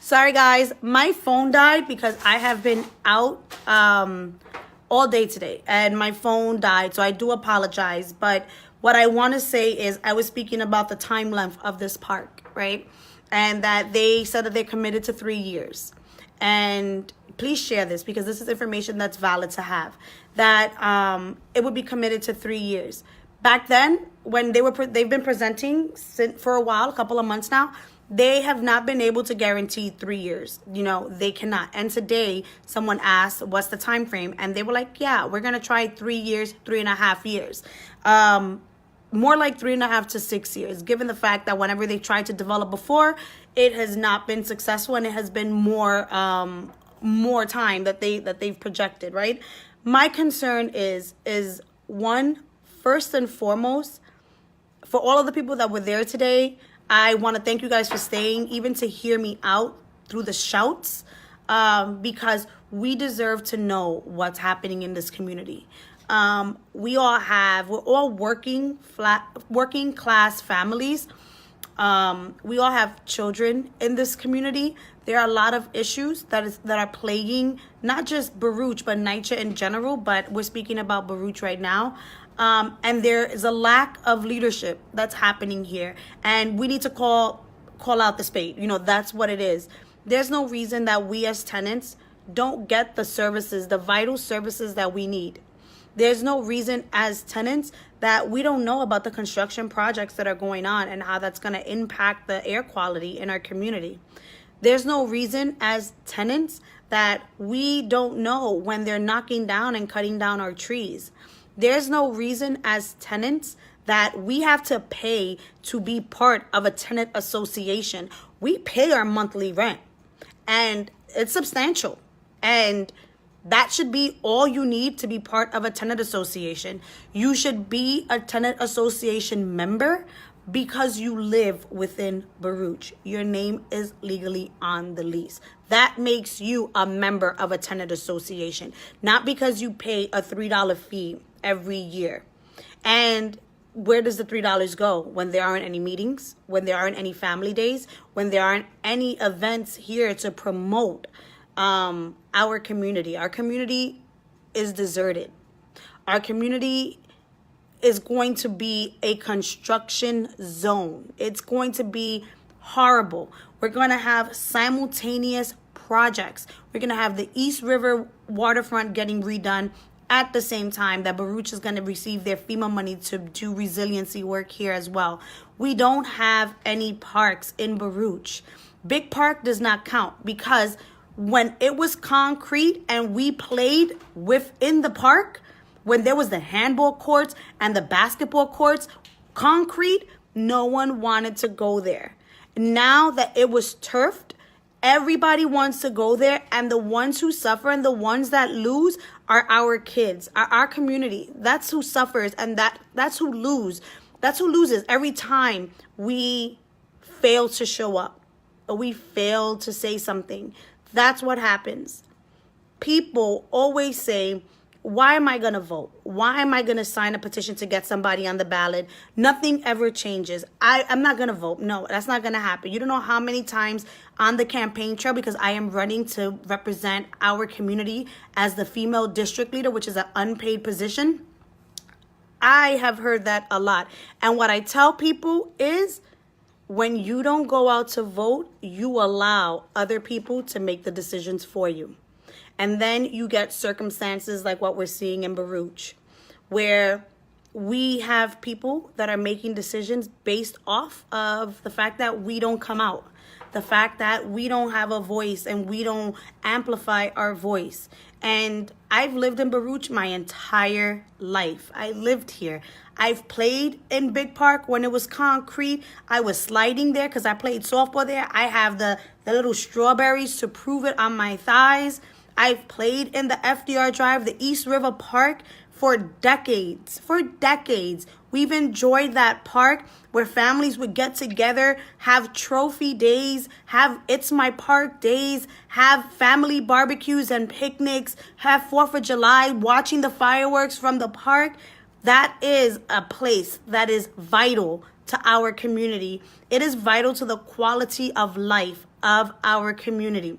Sorry guys, my phone died because I have been out all day today and my phone died, so I do apologize. But what I want to say is I was speaking about the time length of this park, right? And that they said that they're committed to 3 years. And please share this because this is information that's valid to have. That it would be committed to 3 years. Back then, when they've been presenting for a while, a couple of months now, they have not been able to guarantee 3 years. You know, they cannot. And today, someone asked, what's the time frame? And they were like, yeah, we're going to try 3 years, 3.5 years. More like 3.5 to 6 years, given the fact that whenever they tried to develop before, it has not been successful and it has been more time that they've projected, right? My concern is one, first and foremost, for all of the people that were there today, I want to thank you guys for staying, even to hear me out through the shouts, because we deserve to know what's happening in this community. We're all working class families. We all have children in this community. There are a lot of issues that are plaguing not just Baruch, but NYCHA in general, but we're speaking about Baruch right now. And there is a lack of leadership that's happening here. And we need to call out the spade. You know, that's what it is. There's no reason that we as tenants don't get the services, the vital services that we need. There's no reason as tenants that we don't know about the construction projects that are going on and how that's going to impact the air quality in our community. There's no reason as tenants that we don't know when they're knocking down and cutting down our trees. There's no reason as tenants that we have to pay to be part of a tenant association. We pay our monthly rent and it's substantial. And that should be all you need to be part of a tenant association. You should be a tenant association member because you live within Baruch. Your name is legally on the lease. That makes you a member of a tenant association, not because you pay a $3 fee every year. And where does the $3 go? When there aren't any meetings, when there aren't any family days, when there aren't any events here to promote our community. Our community is deserted. Our community is going to be a construction zone. It's going to be horrible. We're going to have simultaneous projects. We're going to have the East River waterfront getting redone at the same time that Baruch is going to receive their FEMA money to do resiliency work here as well. We don't have any parks in Baruch. Big Park does not count because when it was concrete and we played within the park, when there was the handball courts and the basketball courts, concrete, no one wanted to go there. Now that it was turfed, everybody wants to go there, and the ones who suffer and the ones that lose are our kids, our community. That's who suffers, and that's who lose. That's who loses every time we fail to show up or we fail to say something. That's what happens. People always say, why am I going to vote? Why am I going to sign a petition to get somebody on the ballot? Nothing ever changes. I'm not going to vote. No, that's not going to happen. You don't know how many times on the campaign trail, because I am running to represent our community as the female district leader, which is an unpaid position. I have heard that a lot. And what I tell people is, when you don't go out to vote, you allow other people to make the decisions for you. And then you get circumstances like what we're seeing in Baruch, where we have people that are making decisions based off of the fact that we don't come out, the fact that we don't have a voice and we don't amplify our voice. And I've lived in Baruch my entire life. I lived here. I've played in Big Park when it was concrete. I was sliding there because I played softball there. I have the little strawberries to prove it on my thighs. I've played in the FDR Drive, the East River Park for decades. For decades. We've enjoyed that park where families would get together, have trophy days, have It's My Park days, have family barbecues and picnics, have 4th of July, watching the fireworks from the park. That is a place that is vital to our community. It is vital to the quality of life of our community.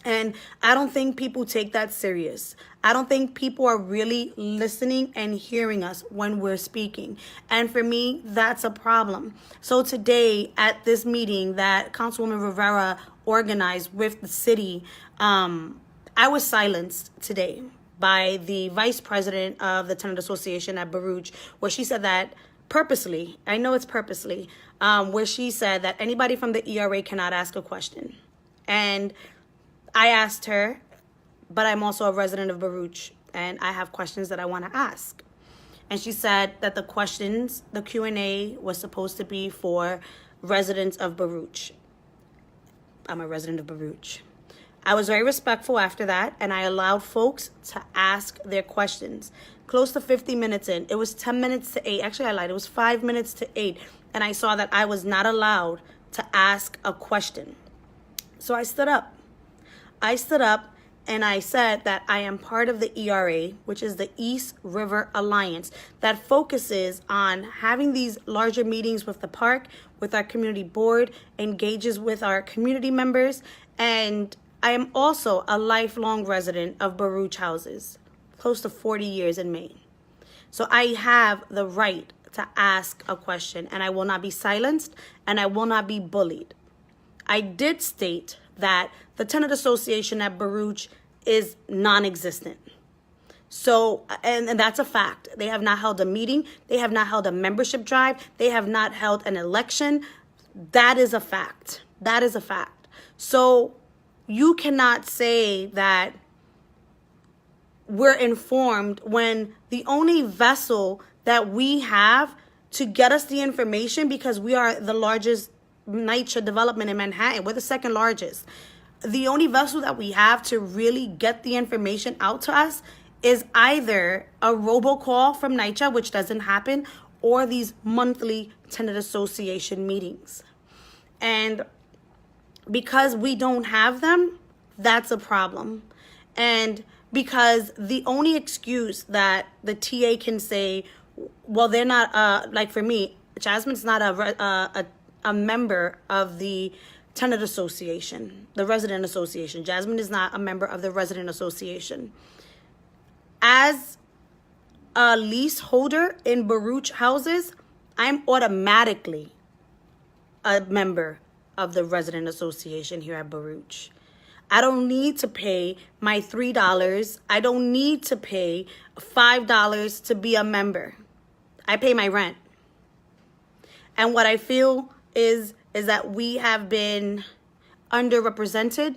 And I don't think people take that serious. I don't think people are really listening and hearing us when we're speaking. And for me, that's a problem. So today at this meeting that Councilwoman Rivera organized with the city, I was silenced today by the vice president of the Tenant Association at Baruch, where she said that purposely, I know it's purposely, where she said that anybody from the ERA cannot ask a question. And I asked her, but I'm also a resident of Baruch, and I have questions that I want to ask. And she said that the questions, the Q&A was supposed to be for residents of Baruch. I'm a resident of Baruch. I was very respectful after that, and I allowed folks to ask their questions. Close to 50 minutes in, it was 10 minutes to 8. Actually, I lied. It was 5 minutes to 8, and I saw that I was not allowed to ask a question. So I stood up. And I said that I am part of the ERA, which is the East River Alliance, that focuses on having these larger meetings with the park, with our community board, engages with our community members. And I am also a lifelong resident of Baruch Houses, close to 40 years in Maine. So I have the right to ask a question, and I will not be silenced, and I will not be bullied. I did state that the Tenant Association at Baruch is non-existent. So, and that's a fact. They have not held a meeting. They have not held a membership drive. They have not held an election. That is a fact. That is a fact. So you cannot say that we're informed when the only vessel that we have to get us the information, because we are the largest NYCHA development in Manhattan. We're the second largest. The only vessel that we have to really get the information out to us is either a robocall from NYCHA, which doesn't happen, or these monthly tenant association meetings. And because we don't have them, that's a problem. And because the only excuse that the TA can say, well, they're not, like for me, Jasmine's not a member of the tenant association, the resident association. Jasmine is not a member of the resident association. As a leaseholder in Baruch Houses, I'm automatically a member of the resident association here at Baruch. I don't need to pay my $3. I don't need to pay $5 to be a member. I pay my rent. And what I feel is that we have been underrepresented.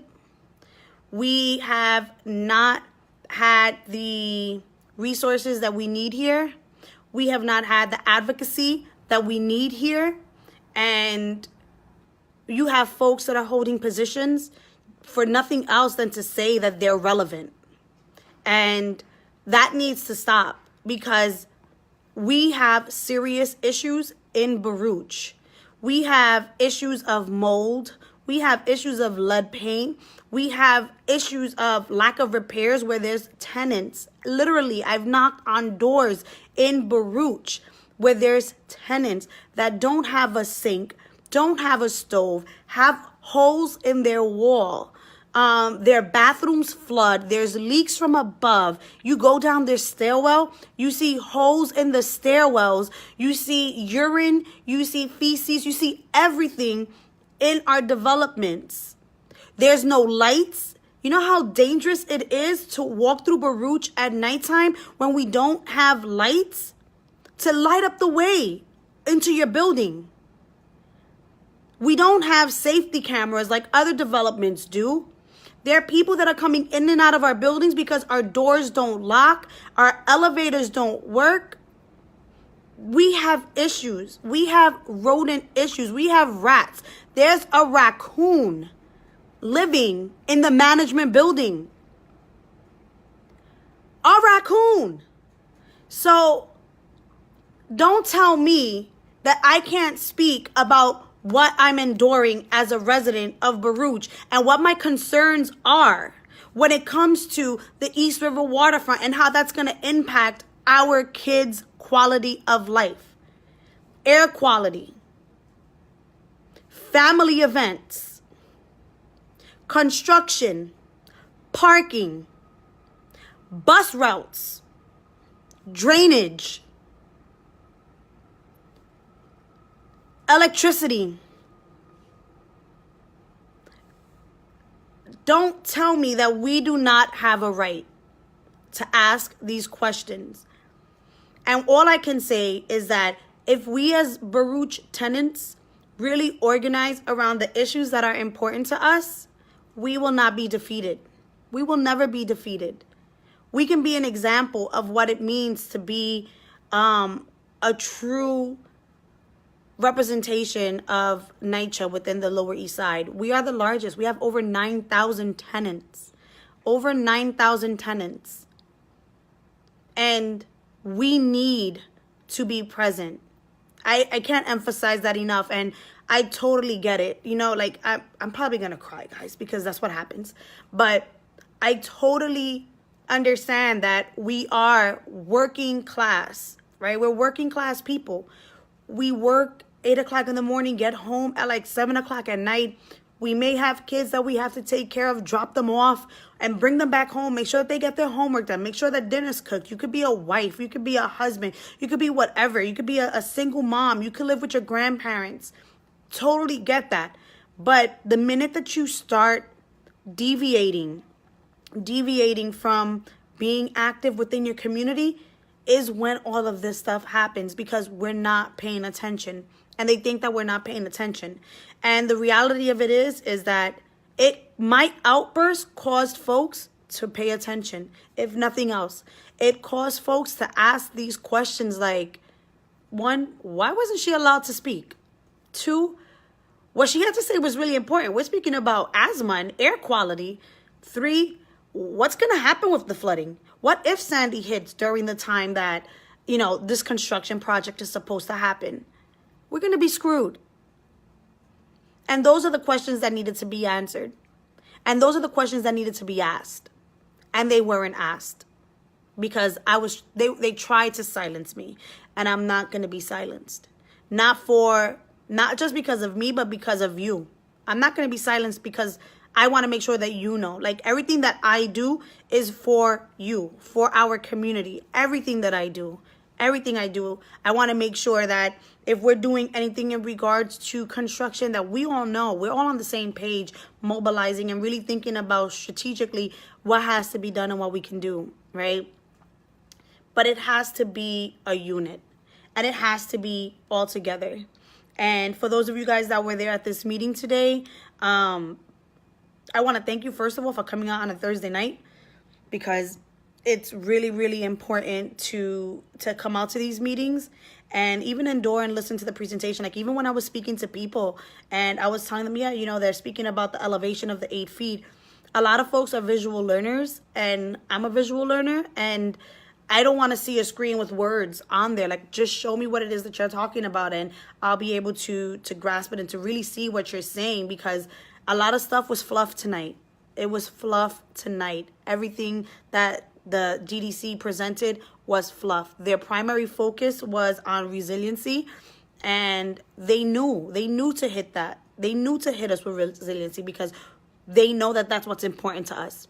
We have not had the resources that we need here. We have not had the advocacy that we need here. And you have folks that are holding positions for nothing else than to say that they're relevant. And that needs to stop, because we have serious issues in Baruch. We have issues of mold. We have issues of lead paint. We have issues of lack of repairs where there's tenants. Literally, I've knocked on doors in Baruch where there's tenants that don't have a sink, don't have a stove, have holes in their wall. Their bathrooms flood. There's leaks from above. You go down their stairwell, you see holes in the stairwells. You see urine, you see feces, you see everything in our developments. There's no lights. You know how dangerous it is to walk through Baruch at nighttime when we don't have lights to light up the way into your building. We don't have safety cameras like other developments do. There are people that are coming in and out of our buildings because our doors don't lock, our elevators don't work. We have issues. We have rodent issues. We have rats. There's a raccoon living in the management building. A raccoon. So don't tell me that I can't speak about what I'm enduring as a resident of Baruch and what my concerns are when it comes to the East River waterfront and how that's going to impact our kids' quality of life, air quality, family events. construction, parking, bus routes, drainage, electricity. Don't tell me that we do not have a right to ask these questions. And all I can say is that if we as Baruch tenants really organize around the issues that are important to us, we will not be defeated. We will never be defeated. We can be an example of what it means to be a true representation of NYCHA within the Lower East Side. We are the largest. We have over 9,000 tenants. Over 9,000 tenants. And we need to be present. I can't emphasize that enough. And I totally get it. You know, like, I'm probably going to cry, guys, because that's what happens. But I totally understand that we are working class, right? We're working class people. We work 8 o'clock in the morning, get home at like 7 o'clock at night. We may have kids that we have to take care of, drop them off and bring them back home. Make sure that they get their homework done. Make sure that dinner's cooked. You could be a wife. You could be a husband. You could be whatever. You could be a single mom. You could live with your grandparents. Totally get that. But the minute that you start deviating from being active within your community is when all of this stuff happens, because we're not paying attention. And they think that we're not paying attention. And the reality of it is that my outburst caused folks to pay attention, if nothing else. It caused folks to ask these questions like, 1, why wasn't she allowed to speak? 2, what she had to say was really important. We're speaking about asthma and air quality. 3, what's going to happen with the flooding? What if Sandy hits during the time that, you know, this construction project is supposed to happen? We're going to be screwed. And those are the questions that needed to be answered. And those are the questions that needed to be asked. And they weren't asked because they tried to silence me, and I'm not going to be silenced. Not just because of me, but because of you. I'm not going to be silenced because I want to make sure that you know, like, everything that I do is for you, for our community. Everything that I do. Everything I do, I want to make sure that if we're doing anything in regards to construction, that we all know, we're all on the same page, mobilizing and really thinking about strategically what has to be done and what we can do, right? But it has to be a unit, and it has to be all together. And for those of you guys that were there at this meeting today, I want to thank you, first of all, for coming out on a Thursday night, because it's really, really important to come out to these meetings and even endure and listen to the presentation. Like, even when I was speaking to people and I was telling them, yeah, you know, they're speaking about the elevation of the 8 feet. A lot of folks are visual learners, and I'm a visual learner, and I don't want to see a screen with words on there. Like, just show me what it is that you're talking about, and I'll be able to grasp it and to really see what you're saying, because a lot of stuff was fluff tonight. It was fluff tonight. Everything that the GDC presented was fluff. Their primary focus was on resiliency, and they knew to hit that. They knew to hit us with resiliency because they know that that's what's important to us.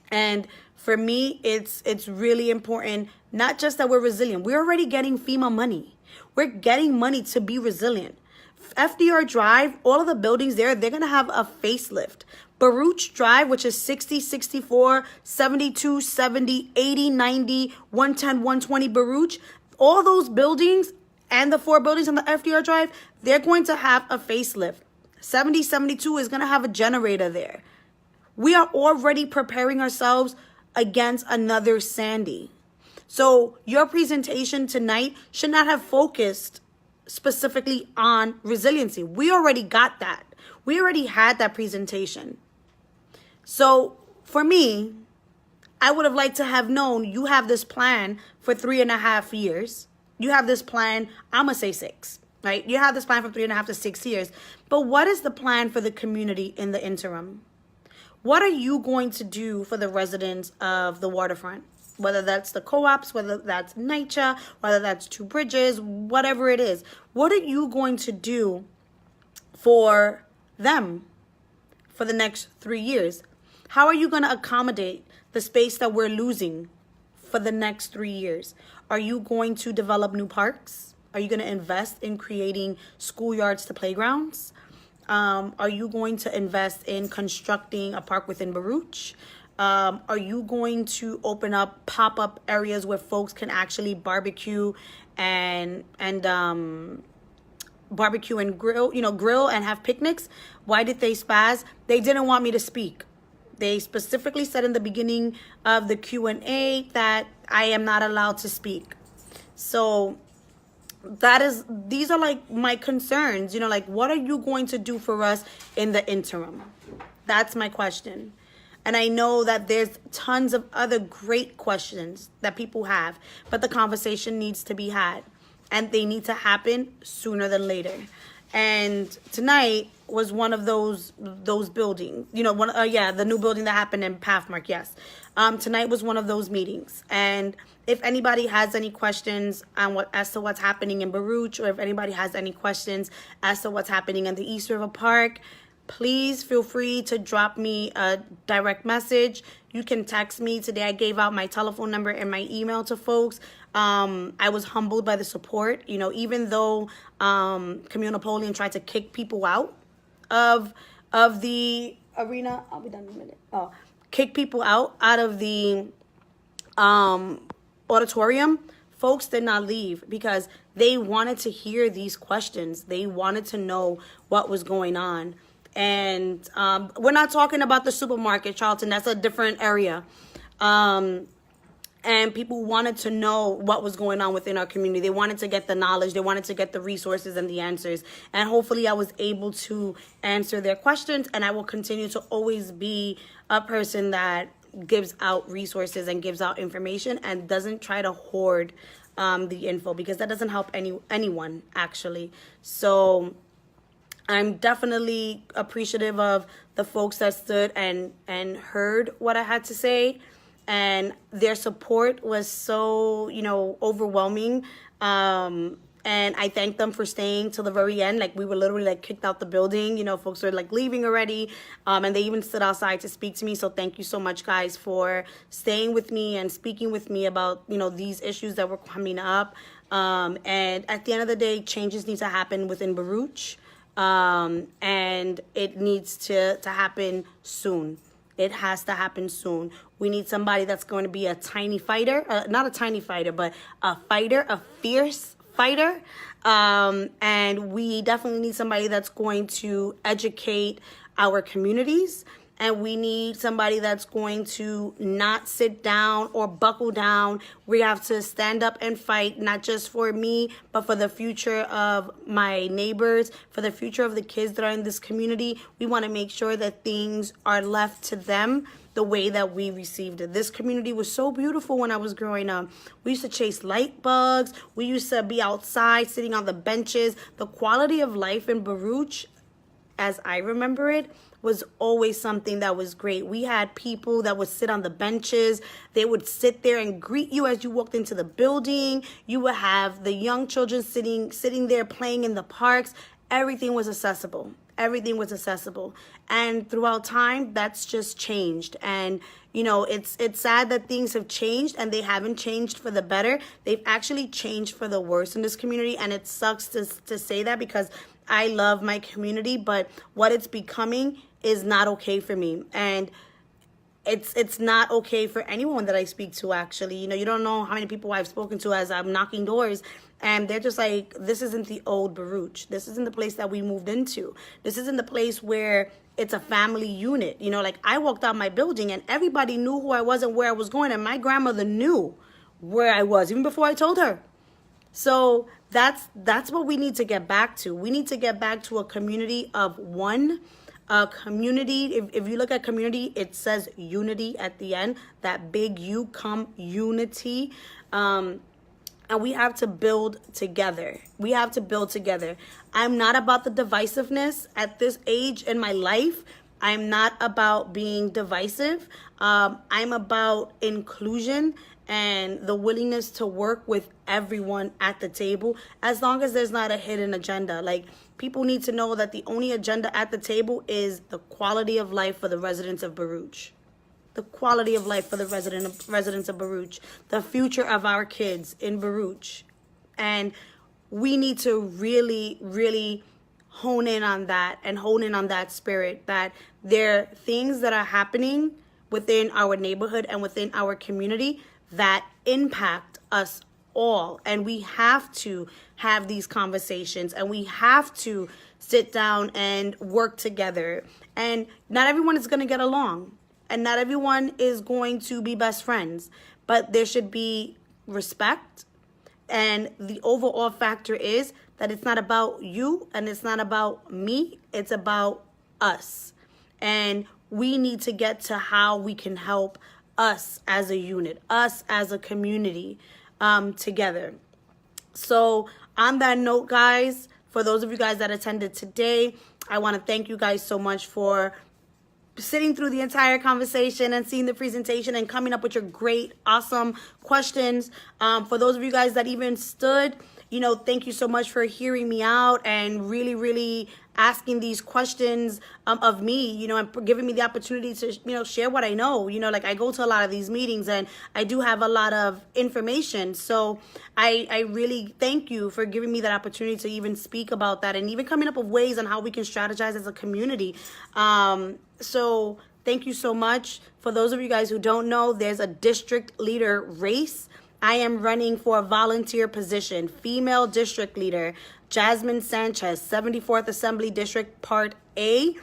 And for me, it's really important, not just that we're resilient. We're already getting FEMA money. We're getting money to be resilient. FDR Drive, all of the buildings there, they're going to have a facelift. Baruch Drive, which is 60, 64, 72, 70, 80, 90, 110, 120 Baruch, all those buildings and the 4 buildings on the FDR Drive, they're going to have a facelift. 70, 72 is going to have a generator there. We are already preparing ourselves against another Sandy. So your presentation tonight should not have focused specifically on resiliency. We already got that. We already had that presentation. So for me, I would have liked to have known you have this plan for 3.5 years. You have this plan, I'm going to say 6, right? You have this plan from 3.5 to 6 years. But what is the plan for the community in the interim? What are you going to do for the residents of the waterfront? Whether that's the co-ops, whether that's NYCHA, whether that's Two Bridges, whatever it is. What are you going to do for them? for the next 3 years? How are you going to accommodate the space that we're losing for the next 3 years? Are you going to develop new parks? Are you going to invest in creating schoolyards to playgrounds? Are you going to invest in constructing a park within Baruch? Are you going to open up pop-up areas where folks can actually barbecue and grill and have picnics? Why did they spaz? They didn't want me to speak. They specifically said in the beginning of the Q&A that I am not allowed to speak. So these are like my concerns, like what are you going to do for us in the interim? That's my question. And I know that there's tons of other great questions that people have, but the conversation needs to be had and they need to happen sooner than later. And tonight was one of those buildings, the new building that happened in Pathmark. Yes. Tonight was one of those meetings. And if anybody has any questions on as to what's happening in Baruch, or if anybody has any questions as to what's happening in the East River Park, please feel free to drop me a direct message. You can text me. Today I gave out my telephone number and my email to folks. I was humbled by the support. Even though Camille Napoleon tried to kick people out of the arena. I'll be done in a minute. Kick people out of the auditorium. Folks did not leave because they wanted to hear these questions. They wanted to know what was going on. And we're not talking about the supermarket, Charlton. That's a different area. And people wanted to know what was going on within our community. They wanted to get the knowledge. They wanted to get the resources and the answers. And hopefully I was able to answer their questions. And I will continue to always be a person that gives out resources and gives out information and doesn't try to hoard the info, because that doesn't help anyone, actually. So I'm definitely appreciative of the folks that stood and heard what I had to say. And their support was so, overwhelming. And I thank them for staying till the very end. Like, we were literally kicked out the building. Folks were leaving already. And they even stood outside to speak to me. So thank you so much, guys, for staying with me and speaking with me about, these issues that were coming up. And at the end of the day, changes need to happen within Baruch. And it needs to happen soon. It has to happen soon. We need somebody that's going to be a tiny fighter, not a tiny fighter, but a fighter, a fierce fighter. And we definitely need somebody that's going to educate our communities. And we need somebody that's going to not sit down or buckle down. We have to stand up and fight, not just for me, but for the future of my neighbors, for the future of the kids that are in this community. We want to make sure that things are left to them the way that we received it. This community was so beautiful when I was growing up. We used to chase light bugs. We used to be outside, sitting on the benches. The quality of life in Baruch, as I remember it, was always something that was great. We had people that would sit on the benches. They would sit there and greet you as you walked into the building. You would have the young children sitting there playing in the parks. Everything was accessible. Everything was accessible. And throughout time, that's just changed. And, it's sad that things have changed, and they haven't changed for the better. They've actually changed for the worse in this community. And it sucks to say that, because I love my community, but what it's becoming is not okay for me. And it's not okay for anyone that I speak to, actually. You don't know how many people I've spoken to as I'm knocking doors, and they're just like, this isn't the old Baruch. This isn't the place that we moved into. This isn't the place where it's a family unit. I walked out my building and everybody knew who I was and where I was going, and my grandmother knew where I was even before I told her. So that's what we need to get back to. We need to get back to a community of one. A community, if you look at community, it says unity at the end. That big U, come unity. And we have to build together. We have to build together. I'm not about the divisiveness at this age in my life. I'm not about being divisive. I'm about inclusion and the willingness to work with everyone at the table, as long as there's not a hidden agenda. Like, people need to know that the only agenda at the table is the quality of life for the residents of Baruch. The quality of life for the residents of Baruch. The future of our kids in Baruch. And we need to really, really hone in on that and hone in on that spirit, that there are things that are happening within our neighborhood and within our community that impact us all. And we have to have these conversations, and we have to sit down and work together. And not everyone is going to get along, and not everyone is going to be best friends, but there should be respect. And the overall factor is that it's not about you and it's not about me. It's about us. And we need to get to how we can help us as a unit, us as a community, together. So on that note, guys, for those of you guys that attended today, I want to thank you guys so much for sitting through the entire conversation and seeing the presentation and coming up with your great, awesome questions. For those of you guys that even stood, thank you so much for hearing me out and really, really asking these questions of me, and giving me the opportunity to, share what I know. Like, I go to a lot of these meetings and I do have a lot of information. So I really thank you for giving me that opportunity to even speak about that and even coming up with ways on how we can strategize as a community. So thank you so much. For those of you guys who don't know, there's a district leader race. I am running for a volunteer position, female district leader, Jasmin Sanchez, 74th Assembly District, Part A.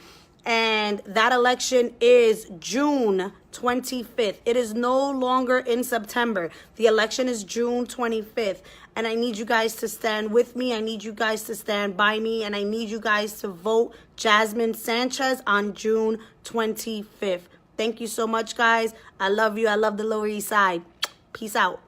And that election is June 25th. It is no longer in September. The election is June 25th. And I need you guys to stand with me. I need you guys to stand by me. And I need you guys to vote Jasmin Sanchez on June 25th. Thank you so much, guys. I love you. I love the Lower East Side. Peace out.